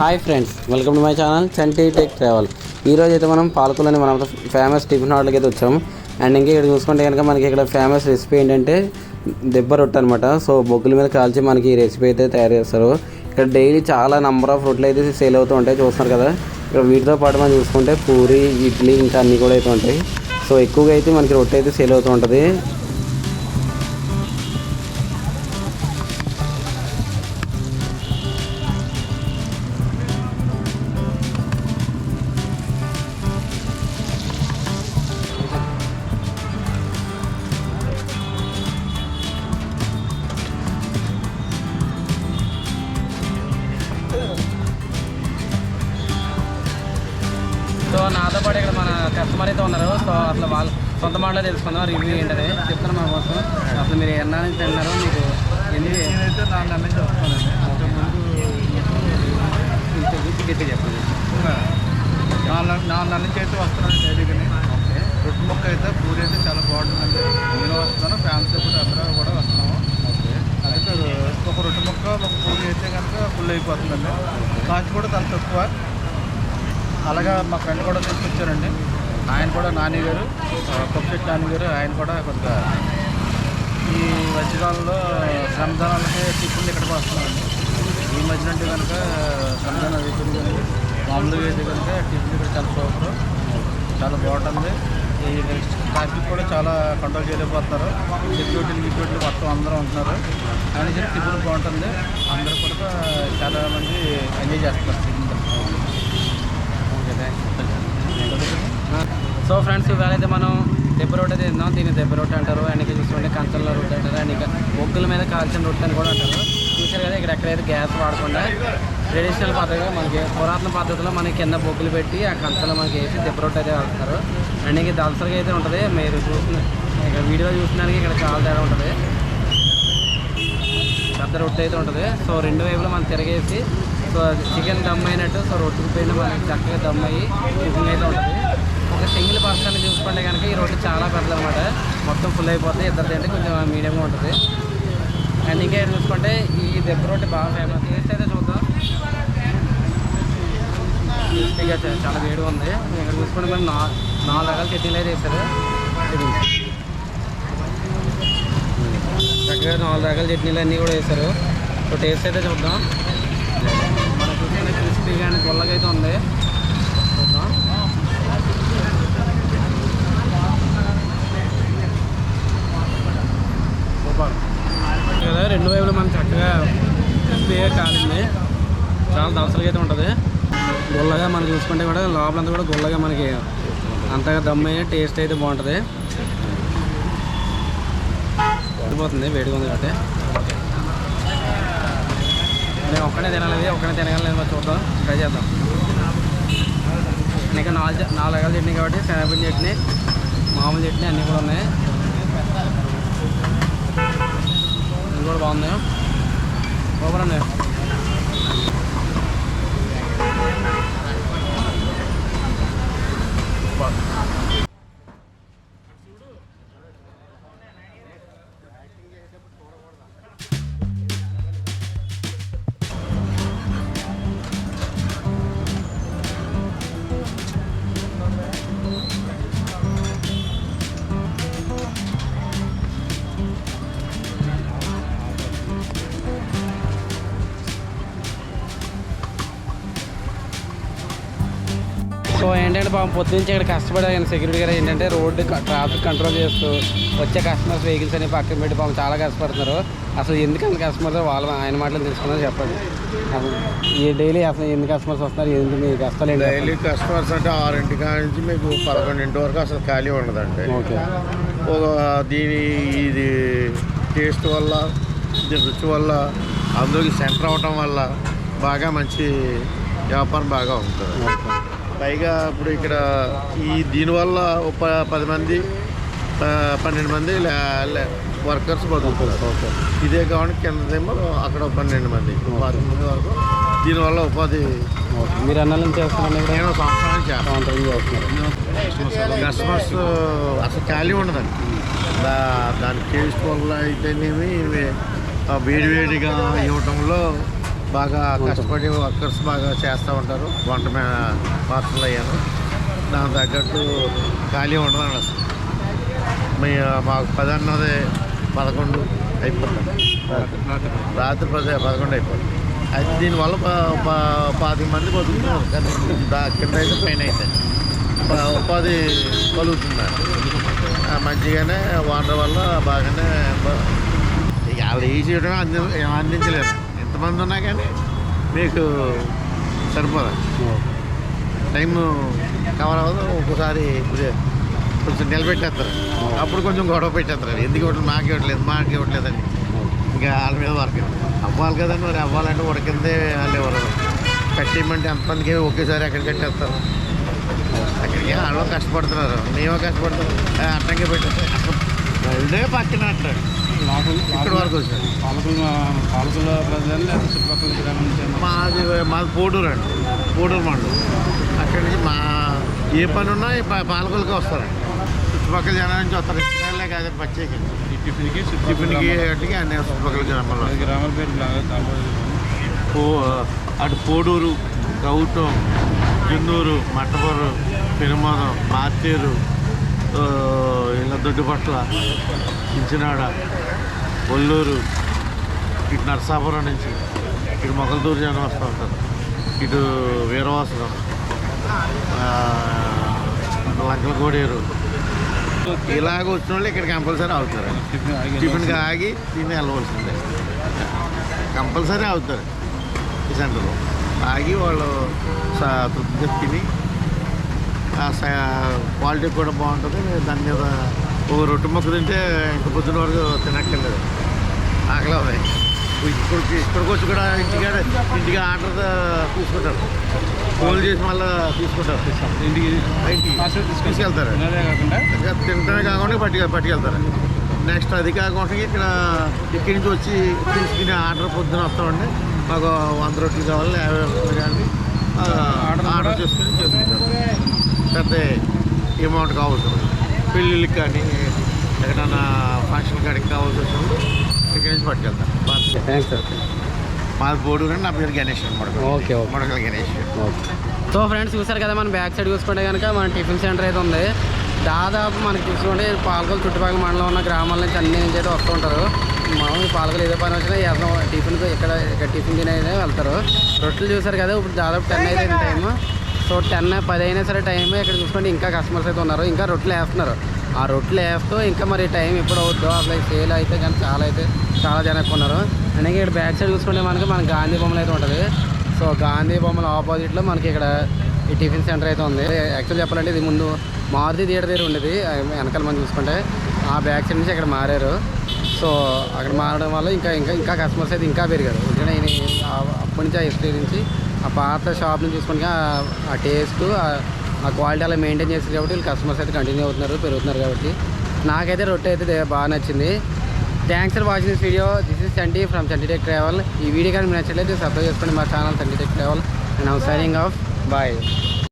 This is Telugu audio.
Hi friends, welcome to my channel Chanti tech travel. ఈరోజు అయితే మనం పాలకులని మనం ఫేమస్ టిఫిన్ హోటల్కి అయితే వచ్చాము. అండ్ ఇంకా ఇక్కడ చూసుకుంటే కనుక మనకి ఇక్కడ ఫేమస్ రెసిపీ ఏంటంటే దెబ్బ రొట్టె అనమాట. సో బొగ్గుల మీద కాల్చి మనకి ఈ రెసిపీ అయితే తయారు చేస్తారు. ఇక్కడ డైలీ చాలా నెంబర్ ఆఫ్ రొట్టెలు అయితే సేల్ అవుతూ ఉంటాయి, చూస్తున్నారు కదా. ఇక్కడ వీటితో పాటు మనం చూసుకుంటే పూరి, ఇడ్లీ ఇంకా అన్నీ కూడా అయితే ఉంటాయి. సో ఎక్కువగా అయితే మనకి రొట్టె అయితే సేల్ అవుతూ ఉంటుంది. సో నాతో పాటు ఇక్కడ మన కస్టమర్ అయితే ఉన్నారు. సో అసలు వాళ్ళు సొంత మాటలో తెలుసుకుందాం రివ్యూ ఏంటనే చెప్తాను మా కోసం. అసలు మీరు ఎన్నా నుంచి తిన్నారు, మీకు ఎన్ని నేనైతే 4 నెలల నుంచి వస్తానండి. గట్టి చెప్పండి. 4 నెలల నుంచి అయితే వస్తున్నాను డైలీగానే. ఓకే. రొట్టె ముక్క అయితే పూరి అయితే చాలా బాగుంటుందండి. నేను వస్తాను, ఫ్యామిలీతో కూడా అందరూ కూడా వస్తున్నాము. ఓకే. అయితే ఒక రొట్టె ముక్క ఒక పూరి అయితే కనుక ఫుల్ అయిపోతుందండి. కాస్ట్ కూడా చాలా తక్కువ. అలాగా మా ఫ్రెండ్ కూడా తీసుకొచ్చారండి. ఆయన కూడా నాని గారు, కొప్పచెట్టు నాని గారు, ఆయన కూడా కొద్దిగా ఈ మధ్యకాలంలో రంజానాలకి టిఫిన్లు ఇక్కడికి వస్తున్నారండి. ఈ మధ్యన అంటే కనుక రంజాన్ అయిపోయింది కానీ మామూలుగా అయితే కనుక టిఫిన్ ఇక్కడ చాలా సూపర్, చాలా బాగుంటుంది. ఈ నెక్స్ట్ ట్రాఫిక్ కూడా చాలా కంట్రోల్ చేయలేకపోతున్నారు. సెక్యూరిటీలు మొత్తం అందరూ ఉంటున్నారు. కానీ టిఫిన్ బాగుంటుంది. అందరూ కూడా చాలామంది ఎంజాయ్ చేస్తున్నారు టిఫిన్. సో ఫ్రెండ్స్, ఇవాళ అయితే మనం దెబ్బ రొట్టె తిందాం. దీన్ని దెబ్బ రొట్టె అంటారు. అండ్ చూసుకుంటే కంచంలో రొట్టె అంటారు. అండ్ ఇంకా బొగ్గుల మీద కాల్చిన రొట్టె అని కూడా అంటారు. చూసారు కదా, ఇక్కడ ఎక్కడైతే గ్యాస్ వాడకుండా ట్రెడిషనల్ పద్ధతిగా మనకి పురాతన పద్ధతిలో మనకి కింద బొగ్గులు పెట్టి ఆ కంచంలో మనకి వేసి దెబ్బ రొట్టె అయితే వేస్తారు. అండ్ ఇంకా దళసరిగా అయితే ఉంటుంది. మీరు చూసిన ఇక్కడ వీడియో చూసినానికి ఇక్కడ చాలా తేడా ఉంటుంది. పెద్ద రొట్టె అయితే ఉంటుంది. సో రెండు వైపులో మనం తిరగేసి సో చికెన్ దమ్ అయినట్టు సో రొట్టెకి పైన మనకి చక్కగా దమ్ అయ్యి కుకింగ్ అయితే ఉంటుంది. ఒక సింగిల్ పర్సన్ చూసుకుంటే కనుక ఈ రొట్టె చాలా పెద్దది అనమాట. మొత్తం ఫుల్ అయిపోతుంది. ఇద్దరు తింటే కొంచెం మీడియంగా ఉంటుంది. అండ్ ఇంకా చూసుకుంటే ఈ దెబ్బ రొట్టె బాగా ఫేమస్. టేస్ట్ అయితే చూద్దాం. టేస్టీగా చాలా వేడిగా ఉంది. ఇక్కడ చూసుకుంటే మనం 4 రకాల చట్నీలు అయితే వేస్తారు. చక్కగా 4 రకాల చట్నీలు అన్నీ కూడా వేస్తారు. సో టేస్ట్ అయితే చూద్దాం. మనకు చూసుకుంటే క్రిస్పీగా అండ్ గొల్లగా అయితే ఉంది. చూద్దాం. సూపర్ కదా. రెండు వైపులు మనం చక్కగా క్రిస్పీగా కాలింది. చాలా దవసలుగా అయితే ఉంటుంది. గొల్లగా మనం చూసుకుంటే కూడా లోపలంతా కూడా గొల్లగా మనకి అంతగా దమ్మయ్యే టేస్ట్ అయితే బాగుంటుంది. పడిపోతుంది, వేడిగా ఉంది కాబట్టి. నేను ఒక్కనే తినాలి, ఒక్కనే తినగలను మరి చూద్దాం, ట్రై చేద్దాం. ఇంకా 4 రకాల చట్నీ కాబట్టి శనగపిండి చట్నీ, మామూలు చట్నీ అన్నీ కూడా ఉన్నాయి. ఇది కూడా బాగుంది. సూపర్ అండి. సో ఏంటంటే పాపం పొద్దునుంచి ఇక్కడ కష్టపడే సెక్యూరిటీ గారు ఏంటంటే రోడ్డు ట్రాఫిక్ కంట్రోల్ చేస్తూ వచ్చే కస్టమర్స్ వెహికల్స్ అని పక్కన పెట్టి పాపం చాలా కష్టపడుతున్నారు. అసలు ఎందుకంత కస్టమర్స్ ఆయన మాటలు తెలుసుకున్నారు చెప్పండి. అసలు ఈ డైలీ అసలు ఎన్ని కస్టమర్స్ వస్తున్నారు, ఎందుకు మీ కష్టాలు ఏంటి? డైలీ కస్టమర్స్ అంటే 6 నుంచి మీకు 11 వరకు అసలు ఖాళీ ఉండదండి. ఓకే. ఇది టేస్ట్ వల్ల, ఇది రుచి వల్ల, అందరికి సెంటర్ అవటం వల్ల బాగా మంచి వ్యాపారం బాగా ఉంటుంది. పైగా ఇప్పుడు ఇక్కడ దీనివల్ల 10 మంది 12 మంది వర్కర్స్ బతుకుతారు. ఇదే కావాలి కిందదేమో అక్కడ 12 మంది 10 మంది వరకు దీనివల్ల ఉపాధి. మీరు అన్న నుంచి చేస్తున్నాను. నేను సంవత్సరానికి కస్టమర్స్ అసలు ఖాళీ ఉండదండి. దాని టేస్ట్ వల్ల అయితేనేమి వేడివేడిగా ఇవ్వటంలో బాగా కష్టపడి వర్కర్స్ బాగా చేస్తూ ఉంటారు. వంట పాత్రలు అయ్యాను దానికి తగ్గట్టు ఖాళీ ఉండదండి అసలు. మాకు 10 అన్నది 11 అయిపోతుంది, రాత్రి 11 అయిపోతుంది. అయితే దీనివల్ల 25 మంది బతుకుతున్నారు. కానీ కింద అయితే పైన అయితే ఉపాధి కలుగుతుంది మంచిగానే. వాటర్ వల్ల బాగానే వాళ్ళు ఈ చేయడం అందించలేరు. ఎంతమంది ఉన్నా కానీ మీకు సరిపోదు, టైం కవర్ అవ్వదు. ఒక్కోసారి కొంచెం నిలబెట్టేస్తారు, అప్పుడు కొంచెం గొడవ పెట్టేస్తారు. ఎందుకు ఇవ్వట్లేదు, మాకు ఇవ్వట్లేదండి. ఇంకా వాళ్ళ మీద వర్క్ అవ్వాలి కదండి. మరి అవ్వాలంటే ఉడికిందే వాళ్ళు ఎవరు కట్టేయమంటే ఎంతమందికి ఒకేసారి ఎక్కడ కట్టేస్తారు. అక్కడికి వాళ్ళు కష్టపడుతున్నారు, మేమో కష్టపడుతున్నాం. అట్టంగా పెట్టేస్తారు ఇదే పక్కన అంటాడు. ఇక్కడ వరకు వచ్చాడు. పాలకుల ప్రజలు చుట్టుపక్కల గ్రామం మాది పోడూరు అండి, పోడూరు మండలం. అక్కడి నుంచి ఏ పని ఉన్నా పాలకులకి వస్తారండి. చుట్టుపక్కల జనాల నుంచి వస్తారు. ఇక్కడే కాదు పచ్చేకి టిఫిన్కి అట్లకి అన్ని చుట్టుపక్కల గ్రామాల్లో. గ్రామాల పేరు అటు పోడూరు, గౌటం, జున్నూరు, మట్టపూరు, పెనుమదం, మార్తేరు, ఇలా దొడ్డుపట్ల, చించినాడ, ఒల్లూరు, ఇటు నరసాపురం నుంచి ఇటు మొగల్దూరు జనం వస్తూ ఉంటారు. ఇటు వీరవాసరం, లంకల కోడేరు ఇలాగ వచ్చిన వాళ్ళు ఇక్కడ కంపల్సరీ అవుతారు. టిఫిన్గా ఆగి తిని వెళ్ళవలసిందే, కంపల్సరీ అవుతారు. ఈ సెంటర్లో ఆగి వాళ్ళు తృప్తిగా తిని క్వాలిటీ కూడా బాగుంటుంది. దాని మీద ఒక రొట్టె ముక్క తింటే ఇంక పొద్దున వరకు తినక్కర్లేదు, ఆకలి అవుతాయి. ఇక్కడికి వచ్చి కూడా ఇంటికి ఆర్డర్ తీసుకుంటారు, ఫోన్ చేసి మళ్ళీ తీసుకుంటారు, ఇంటికి తీసుకెళ్తారు. తింటమే కాకుండా పట్టుకెళ్తారు. నెక్స్ట్ అది కాకుండా ఇక్కడి నుంచి వచ్చి తీసుకుని ఆర్డర్ పొద్దున వస్తామండి. మాకు 100 రొట్టెలు కావాలి, 50 రొట్టెలు కానీ ఆర్డర్ చేసుకుంటారు. పెద్ద అమౌంట్ కావాల్సి ఉంటుంది. పెళ్ళిళ్ళకి కానీ ఎక్కడన్నా ఫంక్షన్ కాడికి కావాల్సి వచ్చినప్పుడు ఇక్కడి నుంచి పట్టుకెళ్తాను. Thanks sir. మాది పోడు కానీ నా పేరు గణేష్ అనమాట. ఓకే మొడకల గణేష్. సో ఫ్రెండ్స్ చూసారు కదా, మన బ్యాక్ సైడ్ చూసుకుంటే కనుక మన టిఫిన్ సెంటర్ అయితే ఉంది. దాదాపు మనకి చూసుకుంటే పాలకొల్లు చుట్టుపక్కల మండలం ఉన్న గ్రామాల నుంచి అన్ని నుంచి అయితే వస్తూ ఉంటారు. మామూలు పాలకొల్లు ఏదో పని వచ్చినా టిఫిన్ ఇక్కడ టిఫిన్ తినేదే వెళ్తారు. రొట్టెలు చూసారు కదా, ఇప్పుడు దాదాపు 10 అయితే టైము. సో 10 అయినా సరే టైం ఇక్కడ చూసుకుంటే ఇంకా కస్టమర్స్ అయితే ఉన్నారు, ఇంకా రొట్టెలు వేస్తున్నారు. ఆ రొట్టెలు వేస్తూ ఇంకా మరి టైం ఎప్పుడు అవుద్దో అసలు సేల్ అయితే కానీ చాలా జనం ఎక్కువ ఉన్నారు. అలాగే ఇక్కడ బ్యాక్ సైడ్ చూసుకుంటే మన గాంధీ బొమ్మలు అయితే ఉంటుంది. సో గాంధీ బొమ్మల ఆపోజిట్లో మనకి ఇక్కడ ఈ టిఫిన్ సెంటర్ అయితే ఉంది. యాక్చువల్ చెప్పాలంటే ఇది ముందు మారుతి థియేటర్ దగ్గర ఉండేది, వెనకాల మనం చూసుకుంటే ఆ బ్యాక్ సైడ్ నుంచి ఇక్కడ మారారు. సో అక్కడ మారడం వల్ల ఇంకా కస్టమర్స్ అయితే ఇంకా పెరిగారు. ఎందుకంటే అప్పటి నుంచి ఆ హిస్టరీ నుంచి ఆ పాత షాప్ నుంచి చూసుకుంటే ఆ టేస్ట్ ఆ క్వాలిటీ అలా మెయింటైన్ చేస్తారు కాబట్టి వీళ్ళు కస్టమర్స్ అయితే కంటిన్యూ అవుతున్నారు, పెరుగుతున్నారు. కాబట్టి నాకైతే రొట్టె అయితే బాగా నచ్చింది. Thanks for watching this video. This is Chanti from Chanti tech travel. ఈ వీడియో కానీ మీరు నచ్చలేదు సబ్స్క్రైబ్ చేసుకోండి మా channel Chanti tech travel. And I'm signing off. Bye.